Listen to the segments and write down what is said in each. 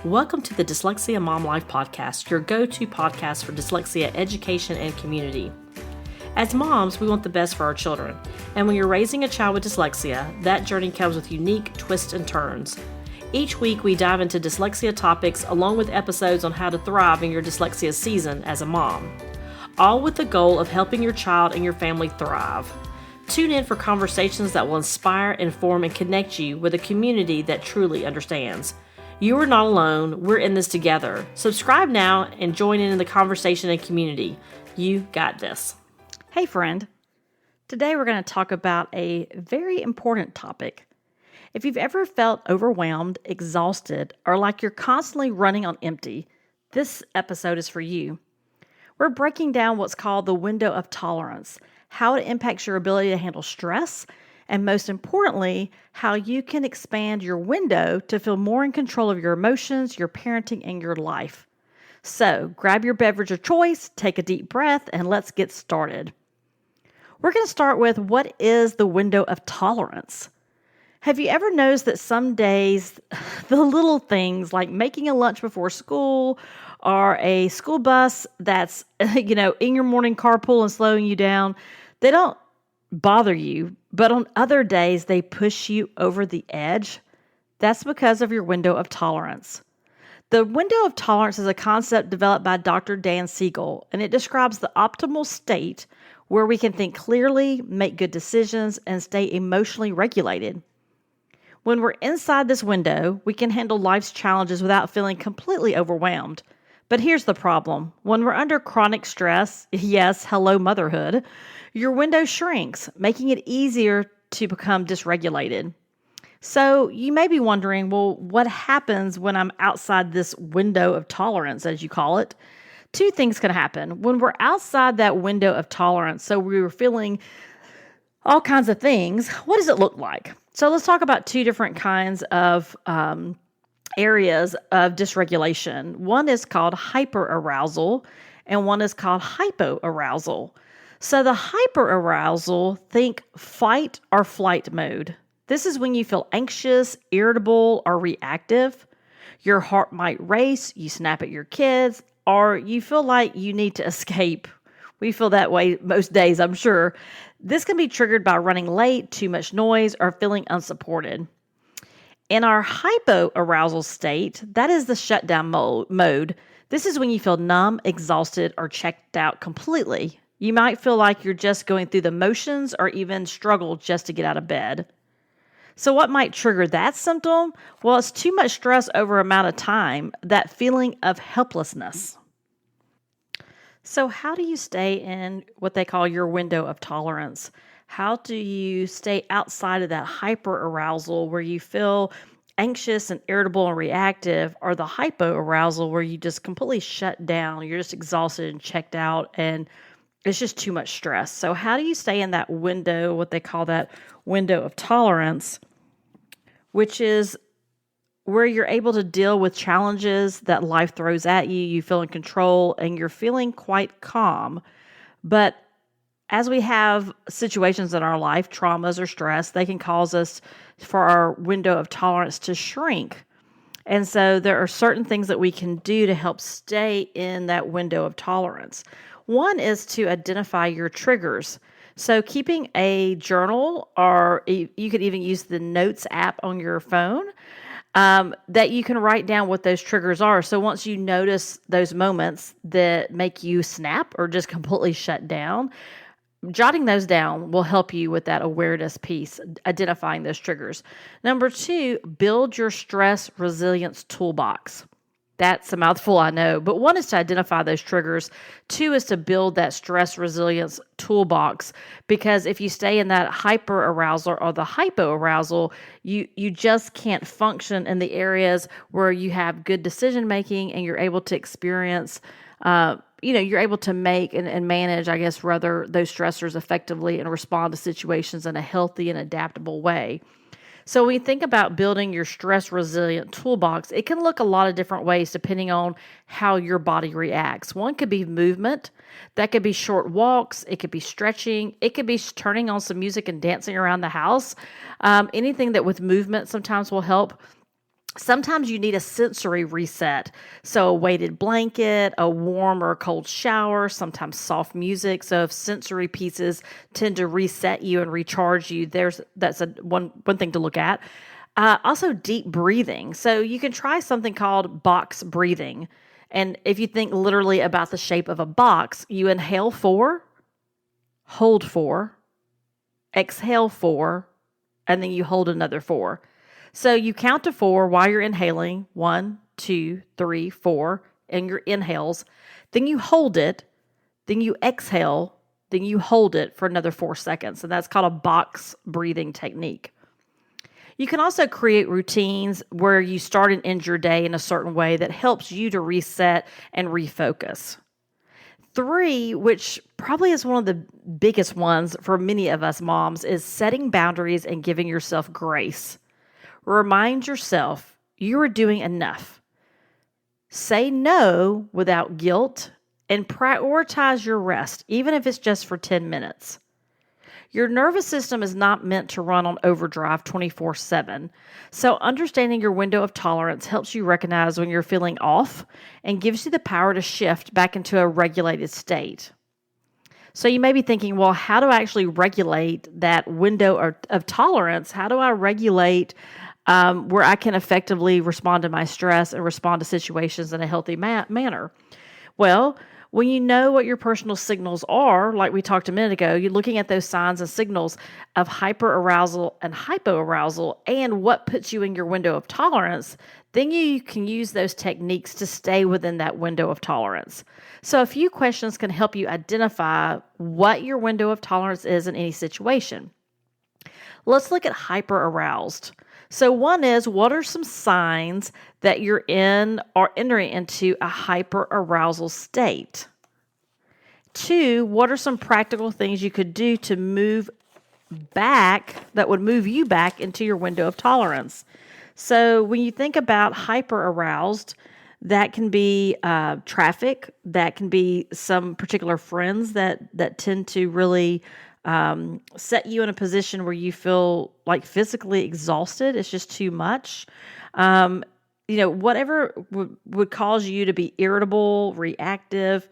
Welcome to the Dyslexia Mom Life Podcast, your go-to podcast for dyslexia education and community. As moms, we want the best for our children, and when you're raising a child with dyslexia, that journey comes with unique twists and turns. Each week, we dive into dyslexia topics along with episodes on how to thrive in your dyslexia season as a mom, all with the goal of helping your child and your family thrive. Tune in for conversations that will inspire, inform, and connect you with a community that truly understands. You are not alone. We're in this together. Subscribe now and join in the conversation and community. You got this. Hey friend, today we're going to talk about a very important topic. If you've ever felt overwhelmed, exhausted, or like you're constantly running on empty, this episode is for you. We're breaking down what's called the window of tolerance, how it impacts your ability to handle stress, and most importantly, how you can expand your window to feel more in control of your emotions, your parenting, and your life. So grab your beverage of choice, take a deep breath, and let's get started. We're going to start with what is the window of tolerance? Have you ever noticed that some days, the little things like making a lunch before school or a school bus that's, in your morning carpool and slowing you down, they don't bother you, but on other days they push you over the edge? That's because of your window of tolerance. The window of tolerance is a concept developed by Dr. Dan Siegel, and it describes the optimal state where we can think clearly, make good decisions, and stay emotionally regulated. When we're inside this window, we can handle life's challenges without feeling completely overwhelmed. But here's the problem. When we're under chronic stress, yes, hello motherhood, your window shrinks, making it easier to become dysregulated. So you may be wondering, well, what happens when I'm outside this window of tolerance, as you call it? Two things can happen. When we're outside that window of tolerance, so we're feeling all kinds of things, what does it look like? So let's talk about two different kinds of areas of dysregulation. One is called hyperarousal, and one is called hypoarousal. So the hyperarousal, think fight or flight mode. This is when you feel anxious, irritable, or reactive. Your heart might race, you snap at your kids, or you feel like you need to escape. We feel that way most days, I'm sure. This can be triggered by running late, too much noise, or feeling unsupported. In our hypoarousal state, that is the shutdown mode. This is when you feel numb, exhausted, or checked out completely. You might feel like you're just going through the motions or even struggle just to get out of bed. So what might trigger that symptom? Well, it's too much stress over an amount of time, that feeling of helplessness. So how do you stay in what they call your window of tolerance? How do you stay outside of that hyperarousal where you feel anxious and irritable and reactive, or the hypoarousal where you just completely shut down, you're just exhausted and checked out, and it's just too much stress? So how do you stay in that window, what they call that window of tolerance, which is where you're able to deal with challenges that life throws at you, you feel in control, and you're feeling quite calm. But as we have situations in our life, traumas or stress, they can cause us for our window of tolerance to shrink. And so there are certain things that we can do to help stay in that window of tolerance. One is to identify your triggers. So keeping a journal, or you could even use the Notes app on your phone, that you can write down what those triggers are. So once you notice those moments that make you snap or just completely shut down, jotting those down will help you with that awareness piece, identifying those triggers. Number two, build your stress resilience toolbox. That's a mouthful, I know, but one is to identify those triggers. Two is to build that stress resilience toolbox, because if you stay in that hyperarousal or the hypoarousal, you just can't function in the areas where you have good decision making and you're able to experience, you're able to make and manage, I guess, rather, those stressors effectively and respond to situations in a healthy and adaptable way. So when you think about building your stress resilient toolbox, it can look a lot of different ways depending on how your body reacts. One could be movement. That could be short walks. It could be stretching. It could be turning on some music and dancing around the house. Anything that with movement sometimes will help. Sometimes you need a sensory reset. So a weighted blanket, a warm or cold shower, sometimes soft music. So if sensory pieces tend to reset you and recharge you, that's one thing to look at. Also deep breathing. So you can try something called box breathing. And if you think literally about the shape of a box, you inhale 4, hold 4, exhale 4, and then you hold another 4. So you count to 4 while you're inhaling, 1, 2, 3, 4, and your inhales. Then you hold it, then you exhale, then you hold it for another 4 seconds. And that's called a box breathing technique. You can also create routines where you start and end your day in a certain way that helps you to reset and refocus. 3, which probably is one of the biggest ones for many of us moms, is setting boundaries and giving yourself grace. Remind yourself you are doing enough. Say no without guilt and prioritize your rest, even if it's just for 10 minutes. Your nervous system is not meant to run on overdrive 24/7. So understanding your window of tolerance helps you recognize when you're feeling off and gives you the power to shift back into a regulated state. So you may be thinking, well, how do I actually regulate that window of tolerance? How do I regulate where I can effectively respond to my stress and respond to situations in a healthy manner? Well, when you know what your personal signals are, like we talked a minute ago, you're looking at those signs and signals of hyperarousal and hypoarousal and what puts you in your window of tolerance, then you can use those techniques to stay within that window of tolerance. So a few questions can help you identify what your window of tolerance is in any situation. Let's look at hyperaroused. So one is, what are some signs that you're in or entering into a hyperarousal state? 2, what are some practical things you could do to move back, that would move you back into your window of tolerance? So when you think about hyperaroused, that can be traffic, that can be some particular friends that tend to really set you in a position where you feel like physically exhausted. It's just too much. Whatever would cause you to be irritable, reactive.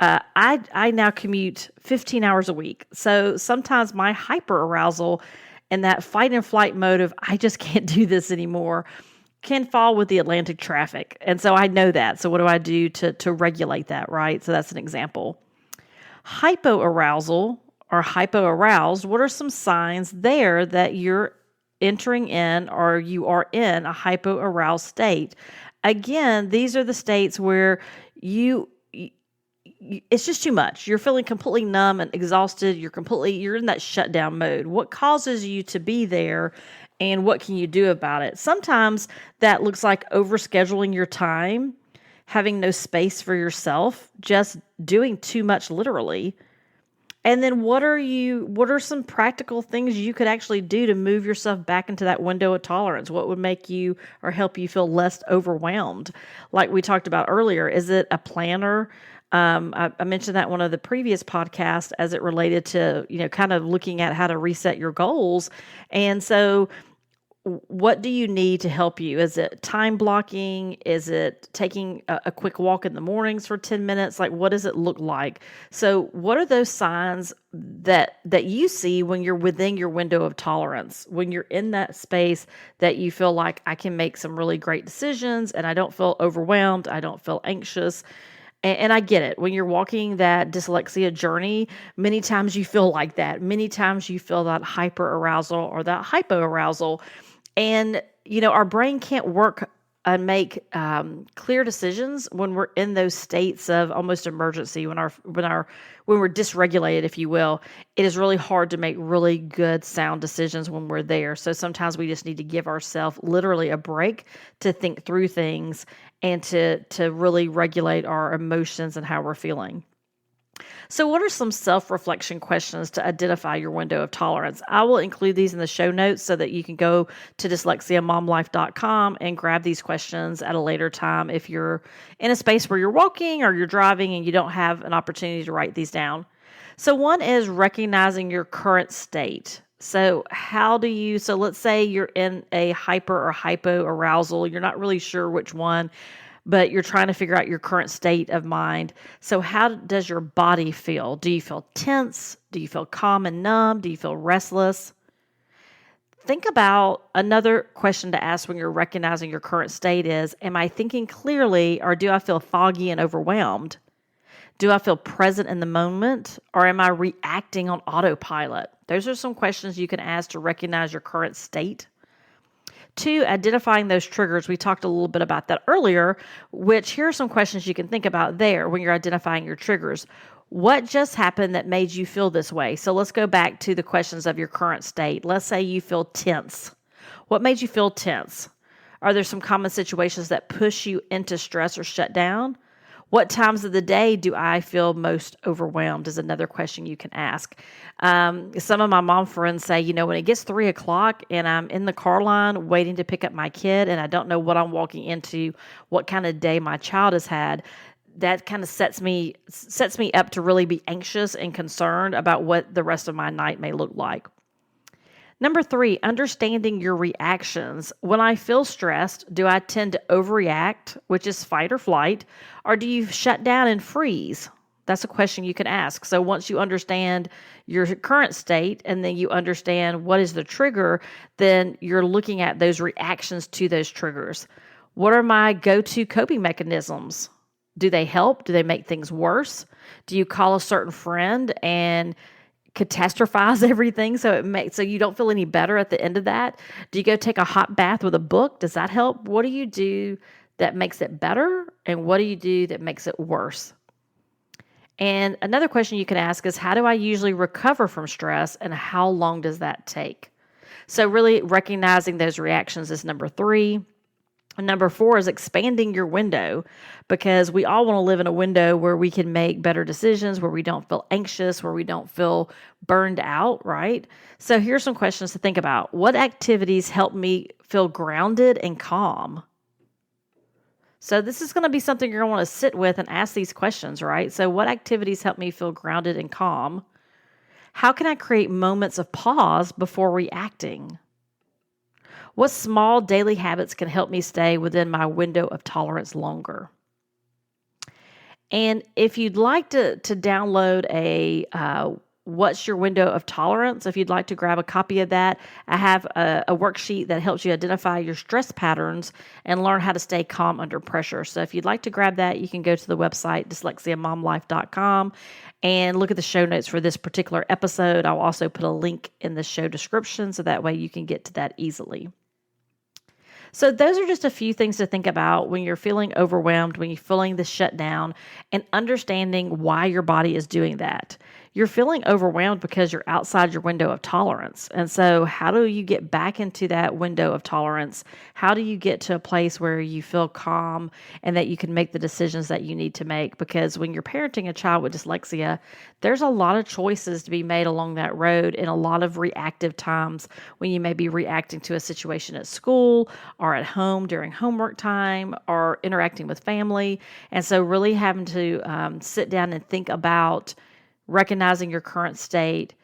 I now commute 15 hours a week. So sometimes my hyperarousal and that fight and flight mode of I just can't do this anymore can fall with the Atlantic traffic. And so I know that. So what do I do to regulate that, right? So that's an example. Hypoarousal or hypoaroused, what are some signs there that you're entering in or you are in a hypoaroused state? Again, these are the states where it's just too much. You're feeling completely numb and exhausted. You're in that shutdown mode. What causes you to be there and what can you do about it? Sometimes that looks like overscheduling your time, having no space for yourself, just doing too much literally. And then what are some practical things you could actually do to move yourself back into that window of tolerance? What would make you or help you feel less overwhelmed? Like we talked about earlier, is it a planner? I mentioned that in one of the previous podcasts as it related to, kind of looking at how to reset your goals. And so what do you need to help you? Is it time blocking? Is it taking a quick walk in the mornings for 10 minutes? Like, what does it look like? So what are those signs that you see when you're within your window of tolerance, when you're in that space that you feel like I can make some really great decisions and I don't feel overwhelmed, I don't feel anxious? And I get it. When you're walking that dyslexia journey, many times you feel like that. Many times you feel that hyperarousal or that hypoarousal. And, our brain can't work and make clear decisions when we're in those states of almost emergency, when we're dysregulated, if you will. It is really hard to make really good, sound decisions when we're there. So sometimes we just need to give ourselves literally a break to think through things and to really regulate our emotions and how we're feeling. So what are some self-reflection questions to identify your window of tolerance? I will include these in the show notes so that you can go to dyslexiamomlife.com and grab these questions at a later time if you're in a space where you're walking or you're driving and you don't have an opportunity to write these down. So one is recognizing your current state. So let's say you're in a hyper or hypo arousal. You're not really sure which one, but you're trying to figure out your current state of mind. So how does your body feel? Do you feel tense? Do you feel calm and numb? Do you feel restless? Think about another question to ask when you're recognizing your current state is, am I thinking clearly or do I feel foggy and overwhelmed? Do I feel present in the moment or am I reacting on autopilot? Those are some questions you can ask to recognize your current state. 2, identifying those triggers. We talked a little bit about that earlier, which here are some questions you can think about there when you're identifying your triggers. What just happened that made you feel this way? So let's go back to the questions of your current state. Let's say you feel tense. What made you feel tense? Are there some common situations that push you into stress or shut down? What times of the day do I feel most overwhelmed is another question you can ask. Some of my mom friends say, when it gets 3 o'clock and I'm in the car line waiting to pick up my kid and I don't know what I'm walking into, what kind of day my child has had, that kind of sets me up to really be anxious and concerned about what the rest of my night may look like. Number 3, understanding your reactions. When I feel stressed, do I tend to overreact, which is fight or flight, or do you shut down and freeze? That's a question you can ask. So once you understand your current state and then you understand what is the trigger, then you're looking at those reactions to those triggers. What are my go-to coping mechanisms? Do they help? Do they make things worse? Do you call a certain friend and catastrophize everything so you don't feel any better at the end of that? Do you go take a hot bath with a book? Does that help? What do you do that makes it better? And what do you do that makes it worse? And another question you can ask is, how do I usually recover from stress and how long does that take? So really recognizing those reactions is number 3. Number 4 is expanding your window, because we all want to live in a window where we can make better decisions, where we don't feel anxious, where we don't feel burned out, right? So here's some questions to think about. What activities help me feel grounded and calm? So this is going to be something you're going to want to sit with and ask these questions, right? So what activities help me feel grounded and calm? How can I create moments of pause before reacting? What small daily habits can help me stay within my window of tolerance longer? And if you'd like to download a What's Your Window of Tolerance, if you'd like to grab a copy of that, I have a worksheet that helps you identify your stress patterns and learn how to stay calm under pressure. So if you'd like to grab that, you can go to the website, dyslexiamomlife.com, and look at the show notes for this particular episode. I'll also put a link in the show description so that way you can get to that easily. So those are just a few things to think about when you're feeling overwhelmed, when you're feeling the shutdown, and understanding why your body is doing that. You're feeling overwhelmed because you're outside your window of tolerance. And so how do you get back into that window of tolerance? How do you get to a place where you feel calm and that you can make the decisions that you need to make? Because when you're parenting a child with dyslexia, there's a lot of choices to be made along that road, and a lot of reactive times when you may be reacting to a situation at school or at home during homework time or interacting with family. And so really having to sit down and think about recognizing your current state,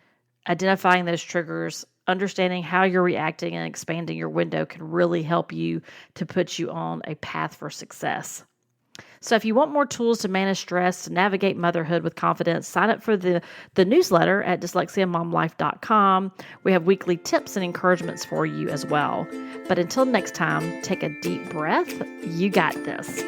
identifying those triggers, understanding how you're reacting, and expanding your window can really help you to put you on a path for success. So if you want more tools to manage stress, to navigate motherhood with confidence, sign up for the newsletter at dyslexiamomlife.com. We have weekly tips and encouragements for you as well. But until next time, take a deep breath. You got this.